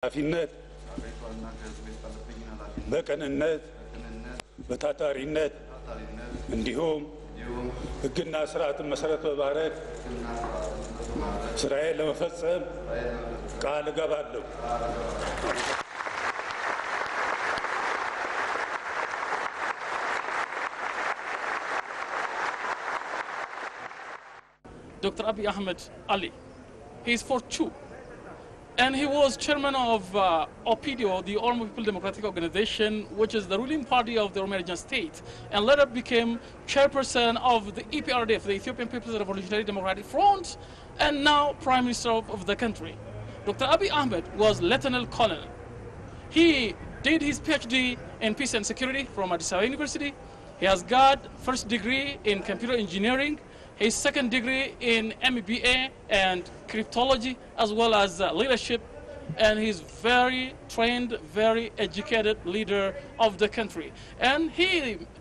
ኃላፊነት በቅንነት በታታሪነት እንዲሁም ሕግና ስርዓትን መሰረት በማድረግ ስራዬን ለመፈጸም ቃል እገባለሁ። Dr. Abiy Ahmed Ali. He is 42. And he was chairman of OPDO, the Oromo People Democratic Organization, which is the ruling party of the Oromo Region State, and later became chairperson of the EPRDF, the Ethiopian People's Revolutionary Democratic Front, and now Prime Minister of the country. Dr. Abiy Ahmed was Lieutenant Colonel. He did his PhD in Peace and Security from Addis Ababa University. He has got first degree in computer engineering, his second degree in MBA and cryptology, as well as leadership, and he's very trained, very educated leader of the country. And he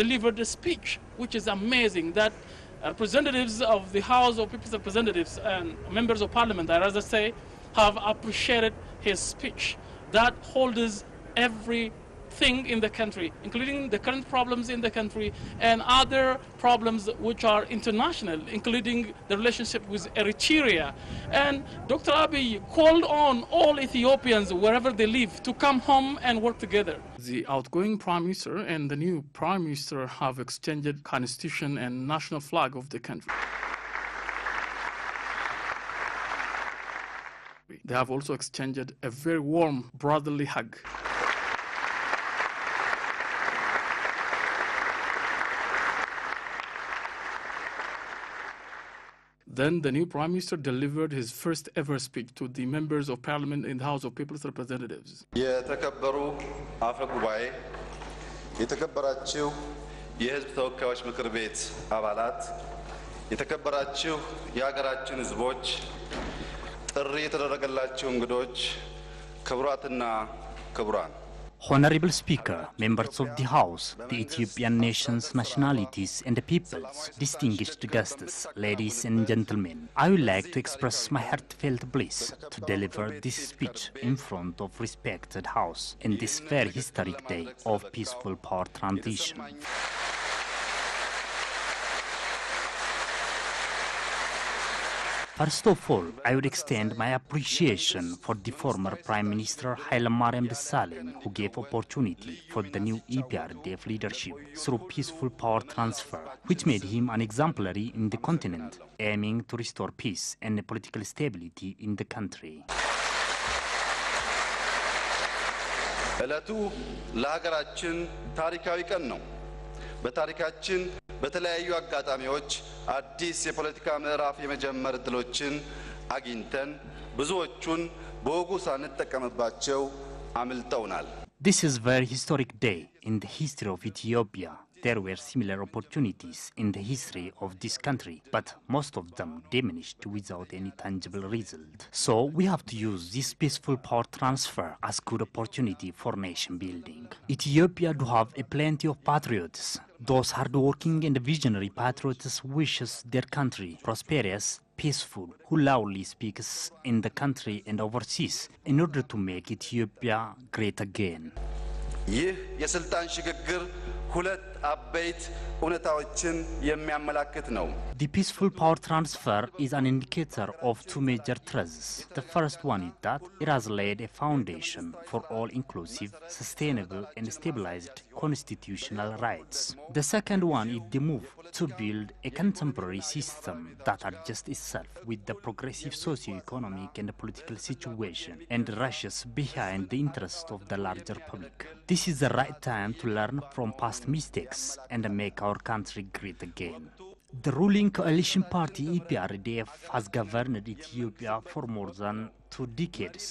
delivered a speech which is amazing, that representatives of the House of People's Representatives and members of Parliament, I rather say, have appreciated his speech that holds everything in the country, including the current problems in the country and other problems which are international, including the relationship with Eritrea. And Dr. Abiy called on all Ethiopians, wherever they live, to come home and work together. The outgoing Prime Minister and the new Prime Minister have exchanged constitution and national flag of the country. They have also exchanged a very warm brotherly hug. Then the new Prime Minister delivered his first ever speech to the members of Parliament in the House of People's Representatives. የተከበሩ አፈ ጉባኤ፣ የተከበራችሁ የሕዝብ ተወካዮች ምክር ቤት አባላት፣ የተከበራችሁ የሀገራችን ሕዝቦች፣ ጥሪ የተደረገላችሁ እንግዶች፣ ክቡራትና ክቡራን። Honorable Speaker, members of the House, the Ethiopian nation's nationalities and the peoples, distinguished guests, ladies and gentlemen, I would like to express my heartfelt bliss to deliver this speech in front of respected House in this very historic day of peaceful power transition. First of all, I would extend my appreciation for the former Prime Minister Hailemariam Desalegn, who gave opportunity for the new EPRDF leadership through peaceful power transfer, which made him an exemplary in the continent, aiming to restore peace and political stability in the country. ዕለቱ ለሀገራችን ታሪካዊ ቀን ነው። በታሪካችን በተለያዩ አጋጣሚዎች አዲስ የፖለቲካ ምዕራፍ የመጀመር እድሎችን አግኝተን ብዙዎቹን በወጉ ሳንጠቀምባቸው አምልጠውናል። This is a very historic day in the history of Ethiopia. There were similar opportunities in the history of this country, but most of them diminished without any tangible result. So we have to use this peaceful power transfer as good opportunity for nation building. Ethiopia do have a plenty of patriots. Those hardworking and visionary patriots wishes their country prosperous, peaceful, who loudly speaks in the country and overseas in order to make Ethiopia great again. ይህ የስልጣን ሽግግር ሁለት አበይት እውነታዎችን የሚያመላክት ነው። The peaceful power transfer is an indicator of two major truths. The first one is that it has laid a foundation for all-inclusive, sustainable and stabilized constitutional rights. The second one is the move to build a contemporary system that adjusts itself with the progressive socio-economic and political situation and rushes behind the interest of the larger public. This is the right time to learn from past mistakes and make our country great again. The ruling coalition party EPRDF has governed Ethiopia for more than 2 decades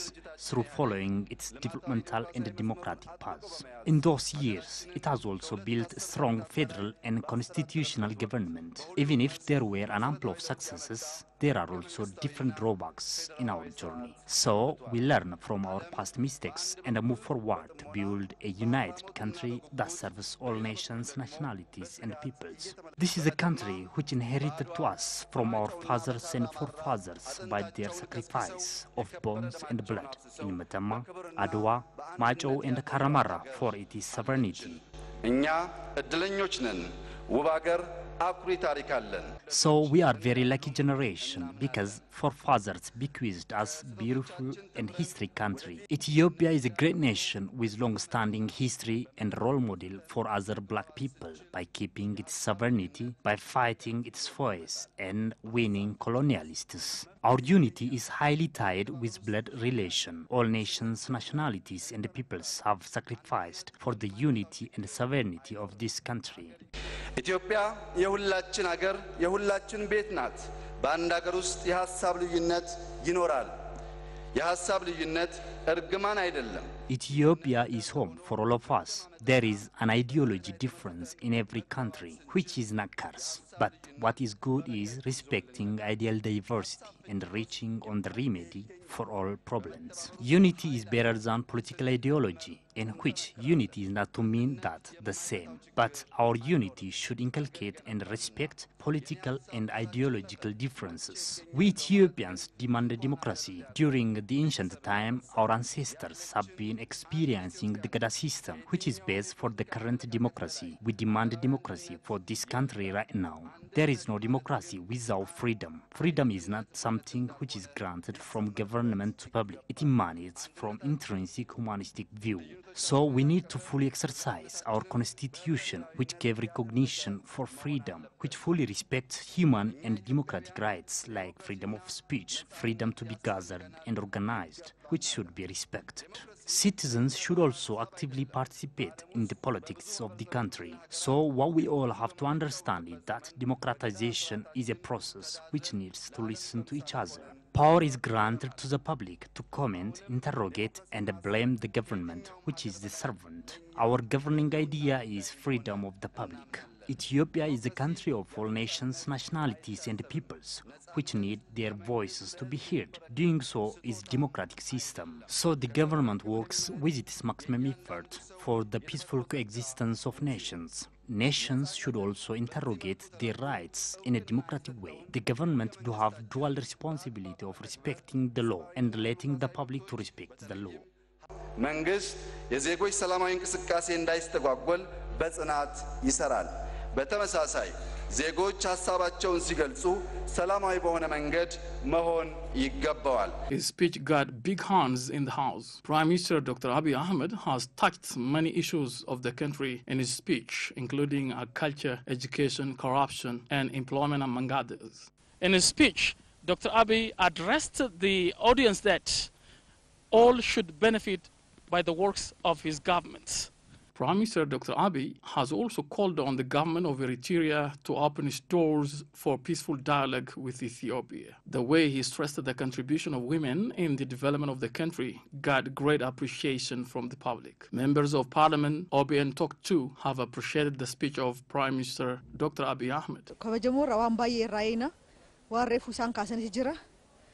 through following its developmental and democratic paths. In those years, it has also built a strong federal and constitutional government. Even if there were a number of successes, there are also different drawbacks in our journey. So, we learn from our past mistakes and move forward to build a united country that serves all nations, nationalities and peoples. This is a country which inherited to us from our fathers and forefathers by their sacrifice of bones and blood in Matama, Adwa, Macho and Karamara for its sovereignty. እኛ እድለኞች ነን ውብ ሀገር አኩሪ ታሪክ አለን So we are very lucky generation because forefathers bequeathed us beautiful and history country. Ethiopia is a great nation with long-standing history and role model for other black people by keeping its sovereignty, by fighting its foes and winning colonialists. Our unity is highly tied with blood relation. All nations, nationalities and peoples have sacrificed for the unity and sovereignty of this country. ኢትዮጵያ የሁላችን ሀገር የሁላችን ቤት ናት በአንድ ሀገር ውስጥ የሐሳብ ልዩነት ይኖራል የሐሳብ ልዩነት እርግማን አይደለም Ethiopia is home for all of us. There is an ideology difference in every country, which is not curse. But what is good is respecting ideal diversity and reaching on the remedy for all problems. Unity is better than political ideology, in which unity is not to mean that the same. But our unity should inculcate and respect political and ideological differences. We Ethiopians demand democracy. During the ancient time, our ancestors have been experiencing the Gada system, which is based for the current democracy. We demand democracy for this country right now. There is no democracy without freedom. Freedom is not something which is granted from government to public. It emanates from intrinsic humanistic view. So we need to fully exercise our constitution, which gave recognition for freedom, which fully respects human and democratic rights like freedom of speech, freedom to be gathered and organized, which should be respected. Citizens should also actively participate in the politics of the country. So what we all have to understand is that democratization is a process which needs to listen to each other. Power is granted to the public to comment, interrogate, and blame the government, which is the servant. Our governing idea is freedom of the public. Ethiopia is the country of all nations, nationalities, and peoples, which need their voices to be heard. Doing so is democratic system. So the government works with its maximum effort for the peaceful coexistence of nations. Nations should also interrogate their rights in a democratic way. The government do have dual responsibility of respecting the law and letting the public to respect the law. መንግስት የዜጎች ሰላማዊ እንቅስቃሴ እንዳይስተጓጎል በጽናት ይሰራል በተመሳሳይ ዜጎች ሐሳባቸውን ሲገልጹ ሰላማዊ በሆነ መንገድ መሆን ይገባዋል His speech got big hands in the house. Prime Minister Dr. Abiy Ahmed has touched many issues of the country in his speech, including culture, education, corruption, and employment, among others. In his speech, Dr. Abiy addressed the audience that all should benefit by the works of his government. Prime Minister Dr. Abiy has also called on the government of Eritrea to open its doors for peaceful dialogue with Ethiopia. The way he stressed the contribution of women in the development of the country got great appreciation from the public. Members of Parliament, OBN Talk 2, have appreciated the speech of Prime Minister Dr. Abiy Ahmed.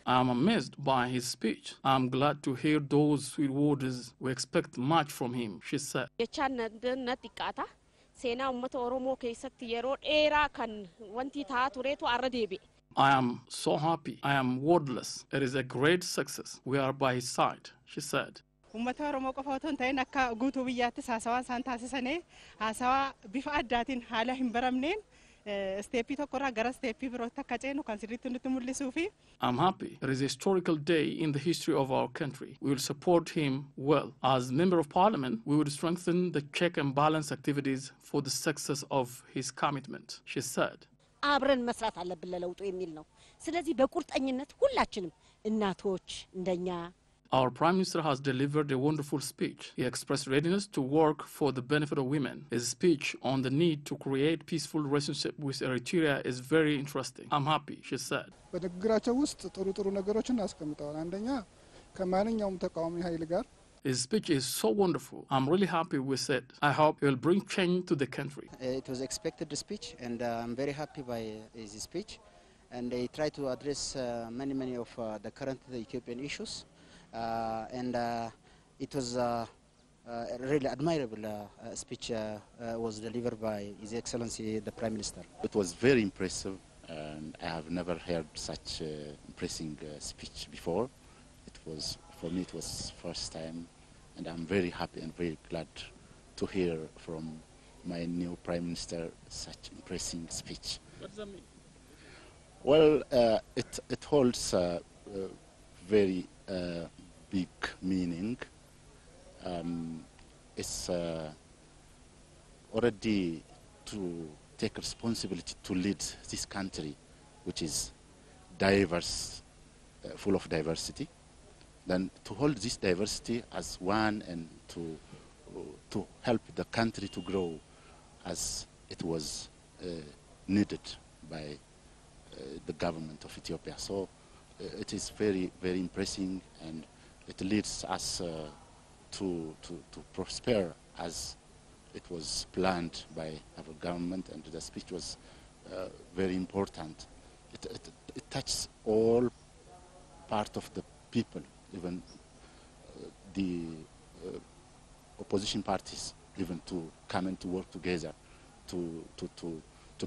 I am amazed by his speech. I am glad to hear those sweet words. We expect much from him, she said. I am so happy. I am wordless. It is a great success. We are by his side, she said. I'm happy. It is a historical day in the history of our country. We will support him well. As Member of Parliament, we will strengthen the check and balance activities for the success of his commitment, she said. አብረን መስራት አለብን ለለውጡ የሚል ነው ስለዚህ በቁርጠኝነት ሁላችንም እናቶች እንደኛ Our Prime Minister has delivered a wonderful speech. He expressed readiness to work for the benefit of women. His speech on the need to create peaceful relationship with Eritrea is very interesting. I'm happy, she said. His speech is so wonderful. I'm really happy with it. I hope it will bring change to the country. It was expected speech, and I'm very happy by his speech. And he tried to address many of the current Ethiopian issues. And it was a really admirable speech was delivered by His Excellency the Prime Minister. It was very impressive, and I have never heard such impressive speech before. for me, it was first time, and I'm very happy and very glad to hear from my new Prime Minister such impressive speech. What does that mean? Well, it holds a very big meaning. It's already to take responsibility to lead this country, which is diverse, full of diversity. Then to hold this diversity as one and to help the country to grow as it was needed by the government of Ethiopia. So it is very, very impressive, and it leads us to prosper as it was planned by our government, and the speech was very important. It touches all part of the people, even the opposition parties, even to come and to work together to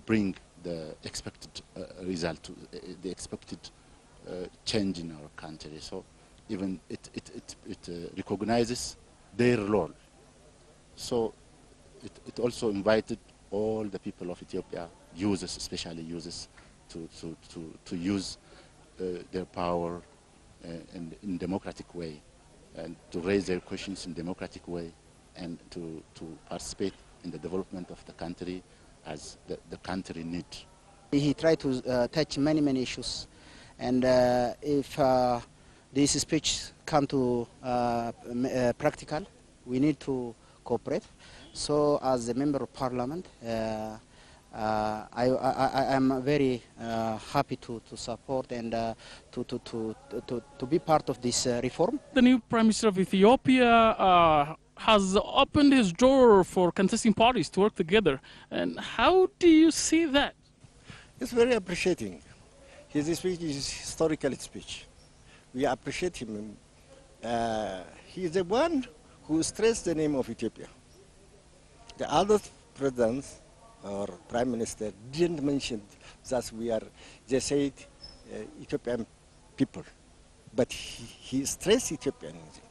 bring the expected result, the expected change in our country. So even it recognizes their role. So it also invited all the people of Ethiopia, users, especially users, to use their power in democratic way, and to raise their questions in democratic way, and to participate in the development of the country as the country needs. He tried to touch many issues, and if this speech come to practical, we need to cooperate. So as a member of parliament, I am very happy to support and to be part of this reform. The new Prime Minister of Ethiopia has opened his door for contesting parties to work together. And how do you see that? It's very appreciating. His speech is historical speech. We appreciate him. He is the one who stressed the name of Ethiopia. The other presidents or prime minister didn't mention that we are, they said, Ethiopian people. But he stressed Ethiopianism.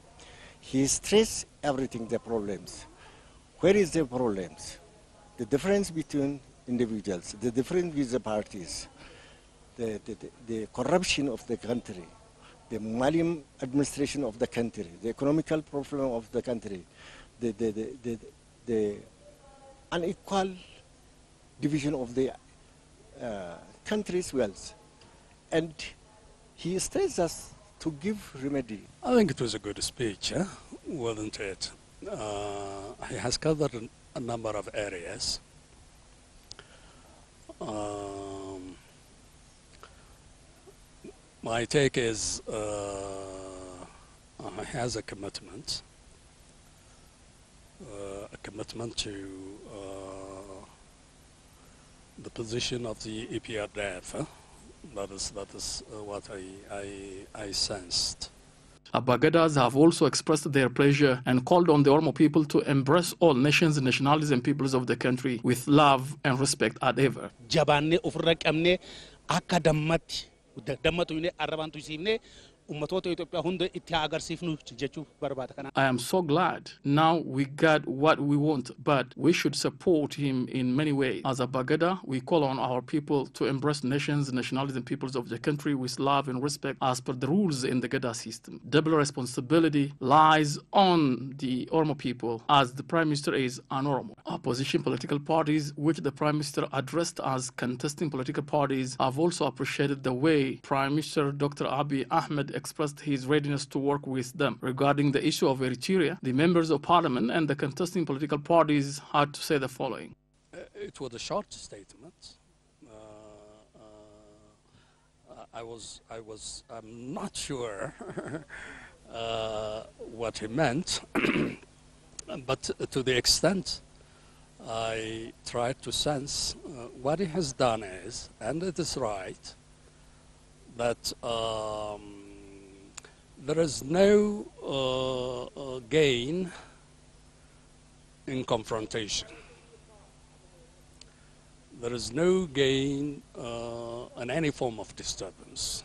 He stressed everything, the problems. Where is the problems? The difference between individuals, the difference with the parties, the corruption of the country, the maladministration of the country, the economical problem of the country, the unequal division of the country's wealth. And he stressed us to give remedy. I think it was a good speech, wasn't it? He has covered a number of areas. My take is he has a commitment to the position of the EPRDF. That is what I sensed. Abagadas have also expressed their pleasure and called on the Oromo people to embrace all nations, nationalities and peoples of the country with love and respect as ever. I am so glad now we got what we want, but we should support him in many ways. As a Bagada, we call on our people to embrace nations, nationalities, and peoples of the country with love and respect as per the rules in the Gada system. Double responsibility lies on the Oromo people, as the Prime Minister is an Oromo. Opposition political parties, which the Prime Minister addressed as contesting political parties, have also appreciated the way Prime Minister Dr. Abiy Ahmed expressed his readiness to work with them. Regarding the issue of Eritrea, the members of parliament and the contesting political parties had to say the following. It was a short statement. I'm not sure what he meant, but to the extent I tried to sense what he has done is, and it is right, that there is no gain in confrontation. There is no gain in any form of disturbance.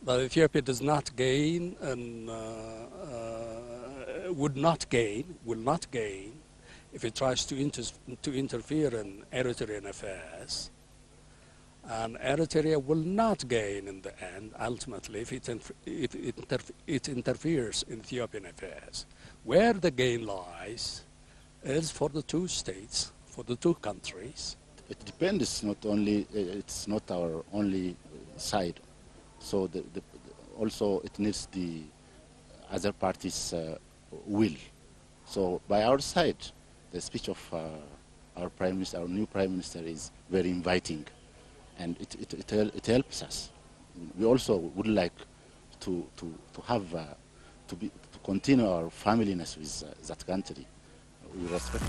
that Ethiopia does not gain and will not gain if it tries to interfere in Eritrean affairs. And Eritrea will not gain in the end, ultimately, if it interferes in Ethiopian affairs. Where the gain lies is for the two states, for the two countries. It depends not only, it's not our only side. So also it needs the other parties' will. So by our side, the speech of our Prime Minister, our new Prime Minister, is very inviting. And it helps us. We also would like to continue our familyness with that country. We respect.